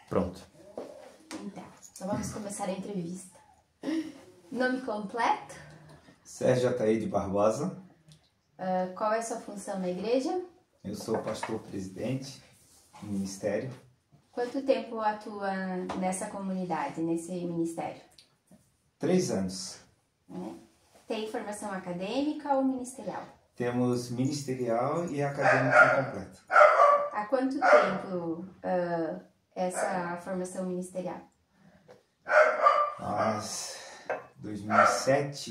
Pronto. Então vamos começar a entrevista. Nome completo? Sérgio Ataíde Barbosa. Qual é a sua função na igreja? Eu sou pastor-presidente do ministério. Quanto tempo atua nessa comunidade, nesse ministério? 3 anos. Tem formação acadêmica ou ministerial? Temos ministerial e acadêmico completo. Há quanto tempo essa formação ministerial? Nós, 2007,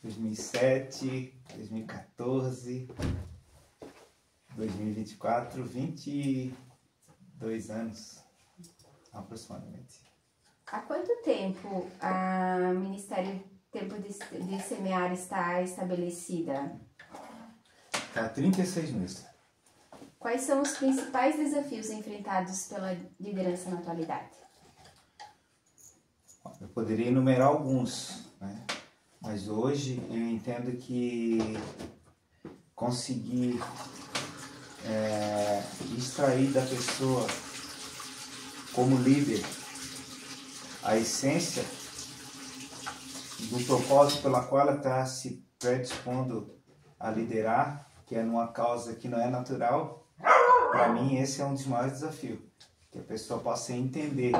2014, 2024, 22 anos aproximadamente. Há quanto tempo o Ministério Tempo de Semear está estabelecida? Há 36 meses. Quais são os principais desafios enfrentados pela liderança na atualidade? Eu poderia enumerar alguns, né? Mas hoje eu entendo que conseguir extrair da pessoa como líder a essência do propósito pela qual ela está se predispondo a liderar, que é numa causa que não é natural, para mim esse é um dos maiores desafios. Que a pessoa possa entender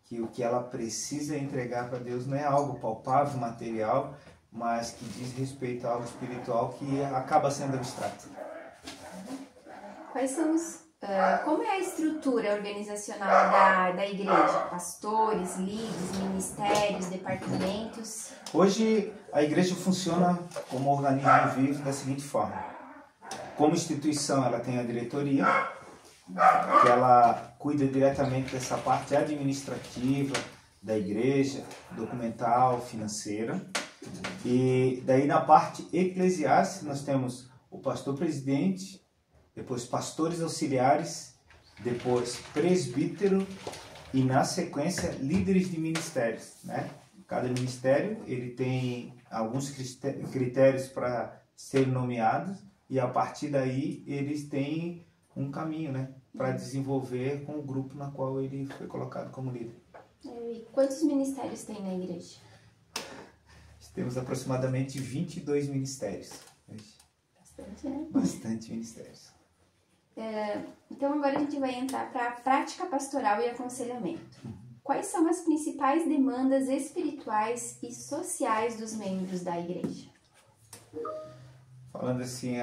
que o que ela precisa entregar para Deus não é algo palpável, material, mas que diz respeito a algo espiritual que acaba sendo abstrato. Quais são como é a estrutura organizacional da igreja? Pastores, líderes, ministérios, departamentos? Hoje a igreja funciona como organismo vivo da seguinte forma. Como instituição, ela tem a diretoria, que ela cuida diretamente dessa parte administrativa da igreja, documental, financeira. E daí na parte eclesiástica nós temos o pastor-presidente, depois pastores auxiliares, depois presbítero e na sequência líderes de ministérios, né? Cada ministério ele tem alguns critérios para ser nomeados e a partir daí eles têm um caminho, né, para desenvolver com o grupo na qual ele foi colocado como líder. E quantos ministérios tem na igreja? Temos aproximadamente 22 ministérios. Bastante, né? Bastante ministérios. Então agora a gente vai entrar para a prática pastoral e aconselhamento. Quais são as principais demandas espirituais e sociais dos membros da igreja? Falando assim,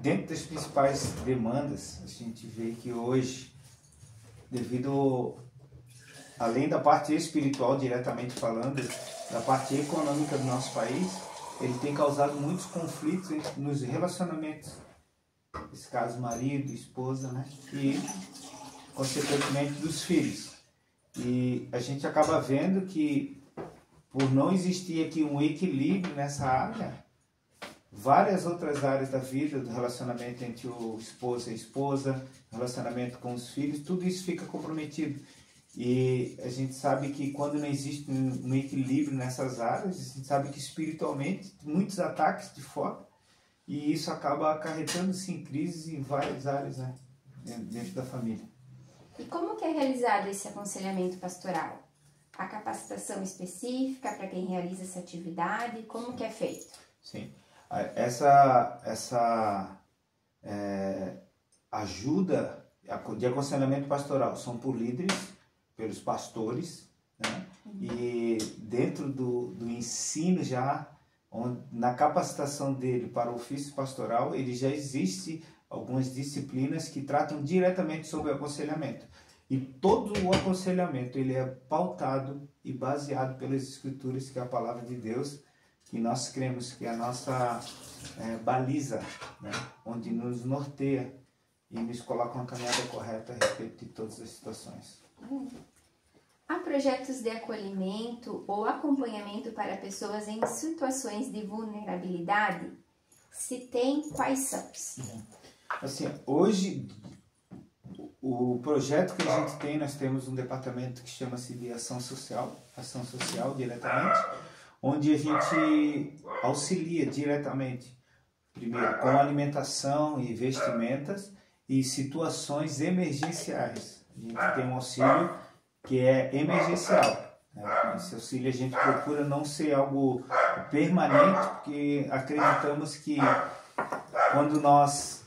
dentro das principais demandas, a gente vê que hoje, além da parte espiritual diretamente falando, da parte econômica do nosso país, ele tem causado muitos conflitos nos relacionamentos. Nesse caso, marido, esposa, né? E, consequentemente, dos filhos. E a gente acaba vendo que, por não existir aqui um equilíbrio nessa área, várias outras áreas da vida, do relacionamento entre o esposo e a esposa, relacionamento com os filhos, tudo isso fica comprometido. E a gente sabe que quando não existe um equilíbrio nessas áreas, a gente sabe que espiritualmente, muitos ataques de fora, e isso acaba acarretando-se em crises em várias áreas, né, dentro da família. E como que é realizado esse aconselhamento pastoral? A capacitação específica para quem realiza essa atividade, como que é feito? Sim, essa ajuda de aconselhamento pastoral são por líderes, pelos pastores, né? E dentro do ensino já, na capacitação dele para o ofício pastoral, ele já existe algumas disciplinas que tratam diretamente sobre o aconselhamento. E todo o aconselhamento ele é pautado e baseado pelas Escrituras, que é a palavra de Deus, que nós cremos que é a nossa baliza, né? Onde nos norteia e nos coloca uma caminhada correta a respeito de todas as situações. Há projetos de acolhimento ou acompanhamento para pessoas em situações de vulnerabilidade? Se tem, quais são? Assim, hoje, o projeto que a gente tem, nós temos um departamento que chama-se de ação social diretamente, onde a gente auxilia diretamente, primeiro, com alimentação e vestimentas e situações emergenciais. A a gente tem um auxílio que é emergencial. Esse auxílio a gente procura não ser algo permanente, porque acreditamos que quando nós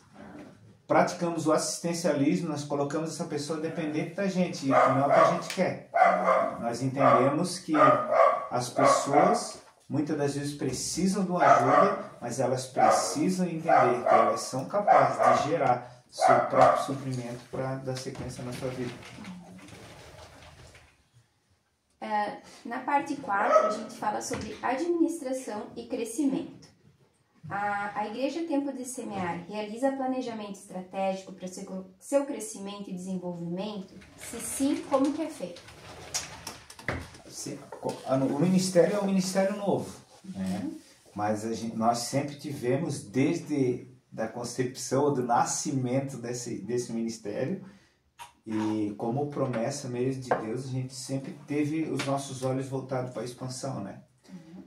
praticamos o assistencialismo, nós colocamos essa pessoa dependente da gente, e não é o que a gente quer. Nós entendemos que as pessoas muitas das vezes precisam de uma ajuda, mas elas precisam entender que elas são capazes de gerar seu próprio suprimento para dar sequência na sua vida. Na parte 4, a gente fala sobre administração e crescimento. A Igreja Tempo de Semear realiza planejamento estratégico para seu crescimento e desenvolvimento? Se sim, como que é feito? O ministério é um ministério novo, né? Mas nós sempre tivemos, desde da concepção, do nascimento desse ministério, e como promessa mesmo de Deus, a gente sempre teve os nossos olhos voltados para a expansão, né?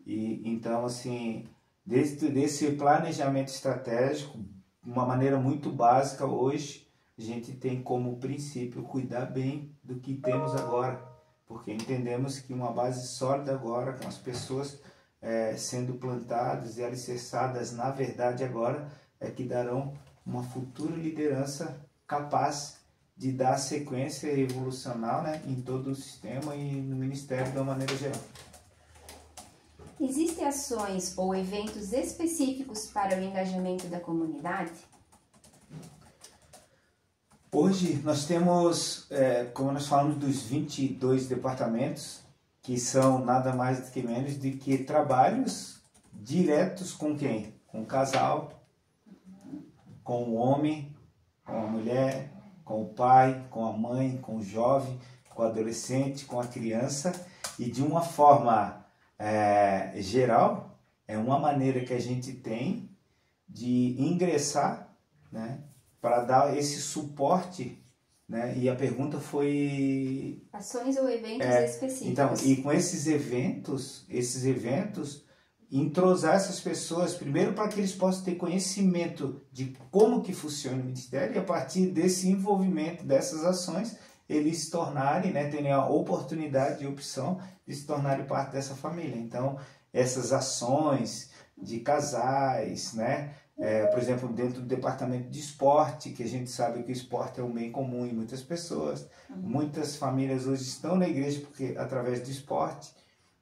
E então, assim, desde esse planejamento estratégico, uma maneira muito básica hoje, a gente tem como princípio cuidar bem do que temos agora, porque entendemos que uma base sólida agora, com as pessoas sendo plantadas e alicerçadas na verdade agora, é que darão uma futura liderança capaz de dar sequência evolucional, né, em todo o sistema e no ministério de uma maneira geral. Existem ações ou eventos específicos para o engajamento da comunidade? Hoje nós temos, como nós falamos, dos 22 departamentos, que são nada mais do que menos de que trabalhos diretos com quem? Com o casal, com o homem, com a mulher, com o pai, com a mãe, com o jovem, com o adolescente, com a criança, e de uma forma geral, é uma maneira que a gente tem de ingressar, né, para dar esse suporte, né? E a pergunta foi... Ações ou eventos específicos. Então, e com esses eventos, entrosar essas pessoas, primeiro para que eles possam ter conhecimento de como que funciona o ministério, e a partir desse envolvimento, dessas ações, eles se tornarem, né, terem a oportunidade e opção de se tornarem parte dessa família. Então, essas ações de casais, né, por exemplo, dentro do departamento de esporte, que a gente sabe que o esporte é um bem comum em muitas pessoas, muitas famílias hoje estão na igreja porque através do esporte,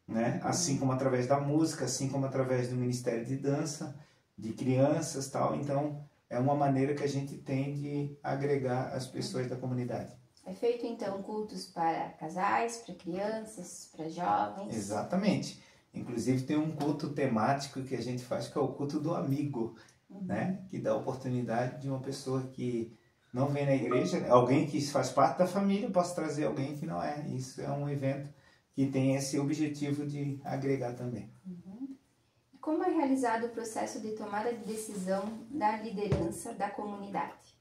né, assim como através da música, assim como através do ministério de dança, de crianças, tal. Então, é uma maneira que a gente tem de agregar as pessoas da comunidade. É feito, então, cultos para casais, para crianças, para jovens? Exatamente. Inclusive, tem um culto temático que a gente faz, que é o culto do amigo, né? Que dá a oportunidade de uma pessoa que não vem na igreja, alguém que faz parte da família, possa trazer alguém que não é. Isso é um evento que tem esse objetivo de agregar também. Como é realizado o processo de tomada de decisão da liderança da comunidade?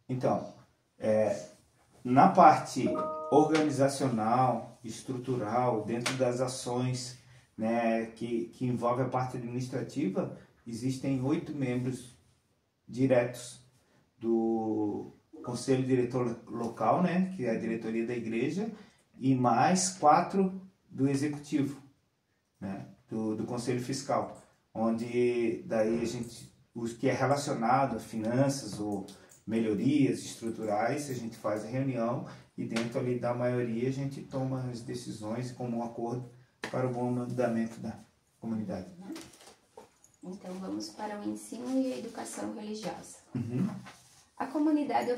Então, na parte organizacional, estrutural, dentro das ações, né, que envolve a parte administrativa, existem 8 membros diretos do Conselho Diretor Local, né, que é a diretoria da igreja, e mais 4 do Executivo, né, do Conselho Fiscal, onde daí os que é relacionado a finanças ou melhorias estruturais, a gente faz a reunião e dentro ali da maioria a gente toma as decisões como um acordo para o bom andamento da comunidade. Então vamos para o ensino e a educação religiosa. A comunidade,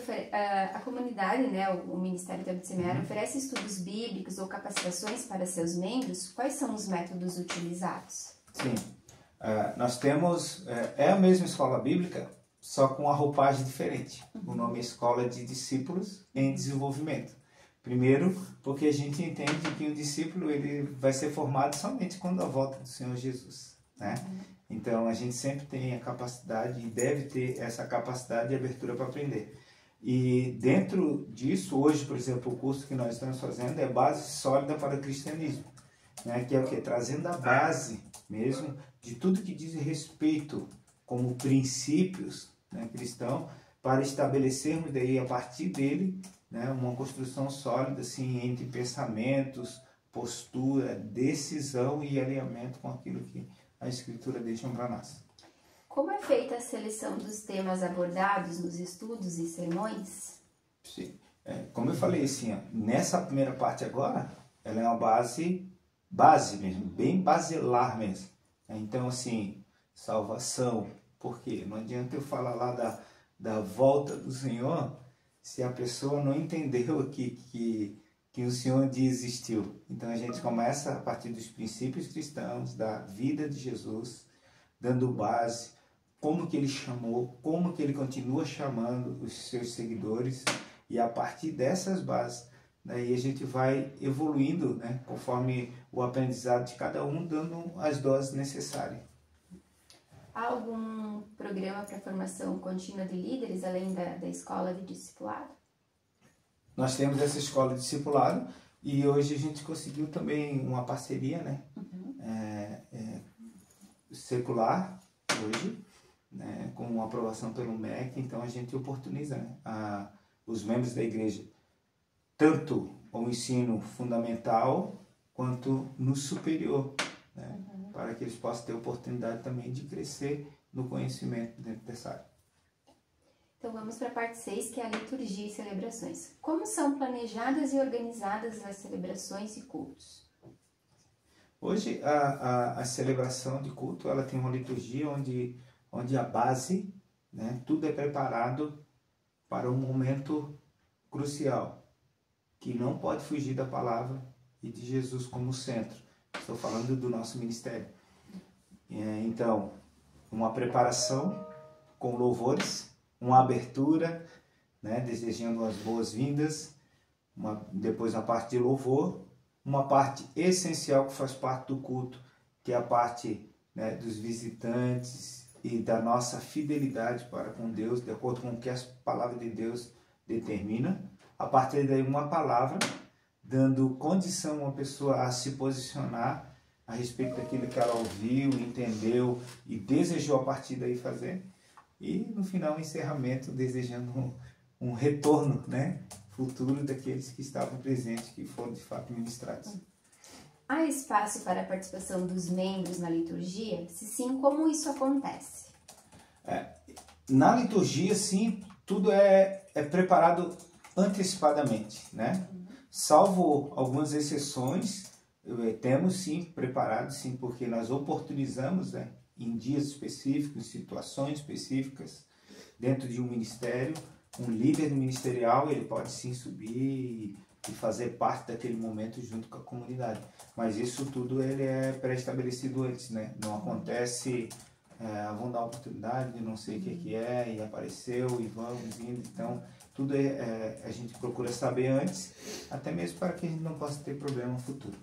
né, o Ministério Tempo de Semear oferece estudos bíblicos ou capacitações para seus membros? Quais são os métodos utilizados? Sim, nós temos, a mesma escola bíblica, só com a roupagem diferente. O nome é Escola de Discípulos em Desenvolvimento. Primeiro, porque a gente entende que o discípulo ele vai ser formado somente quando a volta do Senhor Jesus, né? Então, a gente sempre tem a capacidade e deve ter essa capacidade de abertura para aprender. E dentro disso, hoje, por exemplo, o curso que nós estamos fazendo é Base Sólida para o Cristianismo, né? Que é o quê? Trazendo a base mesmo de tudo que diz respeito como princípios, né, cristãos, para estabelecermos daí, a partir dele, né, uma construção sólida assim, entre pensamentos, postura, decisão e alinhamento com aquilo que a Escritura deixa para nós. Como é feita a seleção dos temas abordados nos estudos e sermões? Sim. Como eu falei, assim, ó, nessa primeira parte agora, ela é uma base mesmo, bem basilar mesmo. Então, assim, salvação, por quê? Não adianta eu falar lá da volta do Senhor se a pessoa não entendeu que o Senhor um dia existiu. Então, a gente começa a partir dos princípios cristãos, da vida de Jesus, dando base, como que ele chamou, como que ele continua chamando os seus seguidores, e a partir dessas bases, daí a gente vai evoluindo, né, conforme o aprendizado de cada um, dando as doses necessárias. Há algum programa para formação contínua de líderes, além da escola de discipulado? Nós temos essa escola de discipulado e hoje a gente conseguiu também uma parceria, né, secular, hoje, né, com aprovação pelo MEC. Então a gente oportuniza, né, os membros da igreja, tanto o ensino fundamental quanto no superior, né, para que eles possam ter oportunidade também de crescer no conhecimento dentro dessa área. Então vamos para a parte 6, que é a liturgia e celebrações. Como são planejadas e organizadas as celebrações e cultos? Hoje a celebração de culto, ela tem uma liturgia onde a base, né, tudo é preparado para um momento crucial, que não pode fugir da palavra e de Jesus como centro. Estou falando do nosso ministério. Então, uma preparação com louvores, uma abertura, né, desejando as boas-vindas, depois a parte de louvor, uma parte essencial que faz parte do culto, que é a parte, né, dos visitantes e da nossa fidelidade para com Deus, de acordo com o que a palavra de Deus determina. A partir daí, uma palavra, dando condição a uma pessoa a se posicionar a respeito daquilo que ela ouviu, entendeu e desejou a partir daí fazer. E no final, o encerramento, desejando um retorno, né, futuro daqueles que estavam presentes, que foram de fato ministrados. Há espaço para a participação dos membros na liturgia? Se sim, como isso acontece? Na liturgia, sim, tudo é preparado antecipadamente, né? Salvo algumas exceções, temos sim preparado, sim, porque nós oportunizamos, né, em dias específicos, em situações específicas, dentro de um ministério, um líder ministerial, ele pode sim subir e fazer parte daquele momento junto com a comunidade. Mas isso tudo ele é pré-estabelecido antes, né? Não acontece, vamos dar uma oportunidade, não sei o que é, e apareceu, e vamos indo. Então, tudo a gente procura saber antes, até mesmo para que a gente não possa ter problema no futuro.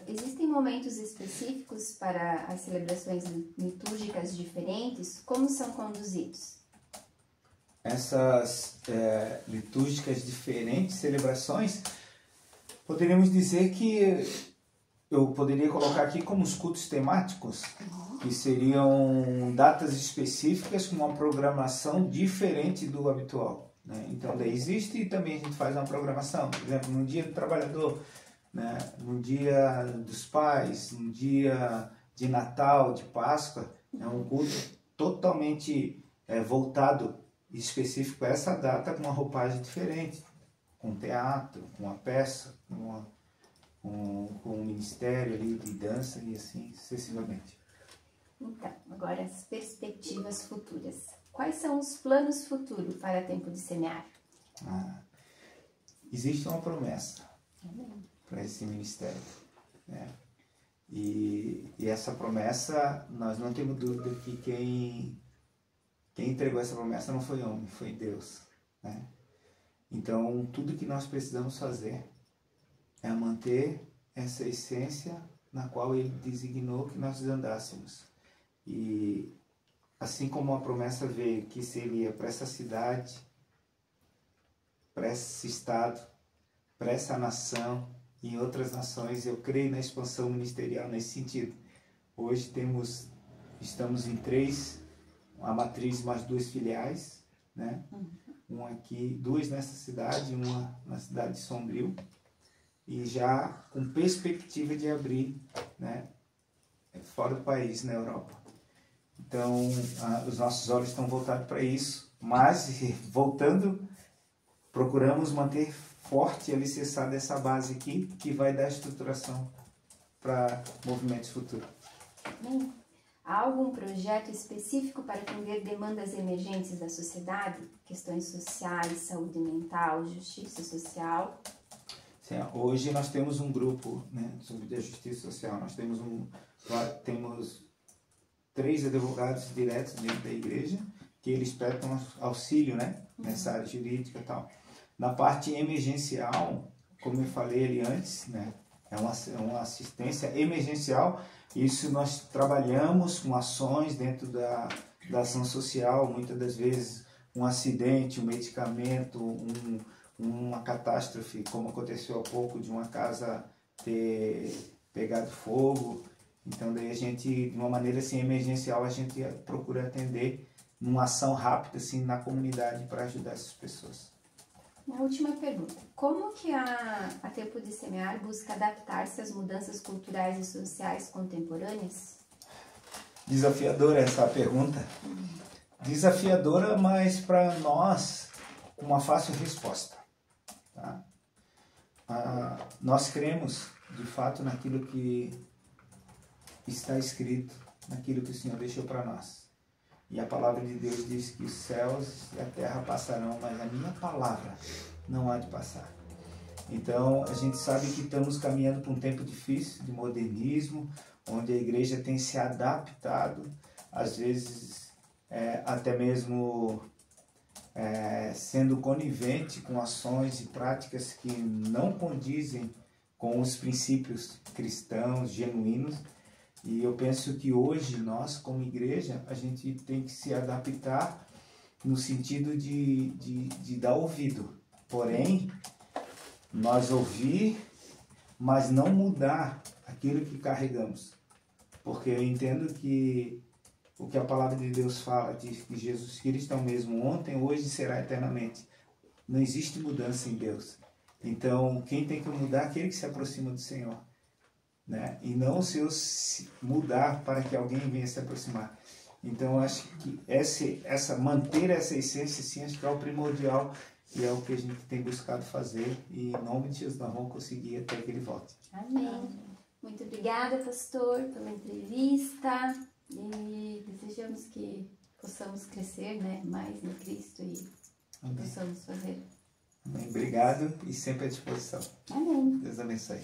Existem momentos específicos para as celebrações litúrgicas diferentes? Como são conduzidos? Essas litúrgicas diferentes, celebrações, poderíamos dizer que eu poderia colocar aqui como os cultos temáticos, que seriam datas específicas com uma programação diferente do habitual, né? Então, daí existe e também a gente faz uma programação, por exemplo, no dia do trabalhador, né? No dia dos pais, no dia de Natal, de Páscoa, é um culto totalmente voltado específico a essa data, com uma roupagem diferente, com teatro, com uma peça, com um ministério ali de dança e assim sucessivamente. Então, agora as perspectivas futuras. Quais são os planos futuros para Tempo de Semear? Existe uma promessa para esse ministério, né? E essa promessa, nós não temos dúvida que quem entregou essa promessa não foi homem, foi Deus, né? Então, tudo que nós precisamos fazer é manter essa essência na qual Ele designou que nós andássemos. E assim como a promessa veio que seria para essa cidade, para esse estado, para essa nação e em outras nações, eu creio na expansão ministerial nesse sentido. Hoje estamos em 3, uma matriz mais 2 filiais, né? duas nessa cidade, uma na cidade de Sombrio, e já com perspectiva de abrir, né, fora do país, na Europa. Então, os nossos olhos estão voltados para isso, mas, voltando, procuramos manter forte e alicerçada essa base aqui, que vai dar estruturação para movimentos futuros. Amém. Há algum projeto específico para atender demandas emergentes da sociedade? Questões sociais, saúde mental, justiça social? Sim, hoje nós temos um grupo, né, sobre a justiça social. Nós temos 3 advogados diretos dentro da igreja, que eles prestam auxílio, né, nessa área jurídica e tal. Na parte emergencial, como eu falei ali antes, né, é uma assistência emergencial. Isso nós trabalhamos com ações dentro da ação social, muitas das vezes um acidente, um medicamento, uma catástrofe, como aconteceu há pouco, de uma casa ter pegado fogo. Então, daí a gente, de uma maneira assim, emergencial, a gente procura atender numa ação rápida assim, na comunidade para ajudar essas pessoas. Uma última pergunta. Como que a Tempo de Semear busca adaptar-se às mudanças culturais e sociais contemporâneas? Desafiadora essa pergunta. Desafiadora, mas para nós, uma fácil resposta. Tá? Nós cremos, de fato, naquilo que está escrito, naquilo que o Senhor deixou para nós. E a palavra de Deus diz que os céus e a terra passarão, mas a minha palavra não há de passar. Então, a gente sabe que estamos caminhando para um tempo difícil de modernismo, onde a igreja tem se adaptado, às vezes até mesmo sendo conivente com ações e práticas que não condizem com os princípios cristãos genuínos. E eu penso que hoje nós, como igreja, a gente tem que se adaptar no sentido de dar ouvido. Porém, nós ouvir, mas não mudar aquilo que carregamos. Porque eu entendo que o que a palavra de Deus fala, diz que Jesus Cristo é o mesmo ontem, hoje e será eternamente. Não existe mudança em Deus. Então, quem tem que mudar é aquele que se aproxima do Senhor. Né? E não se eu mudar para que alguém venha se aproximar. Então, eu acho que manter essa essência, sim, acho que é o primordial e é o que a gente tem buscado fazer. E em nome de Jesus, nós vamos conseguir até que ele volte. Amém. Muito obrigada, pastor, pela entrevista. E desejamos que possamos crescer, né, mais no Cristo e possamos fazer. Amém. Obrigado e sempre à disposição. Amém. Deus abençoe.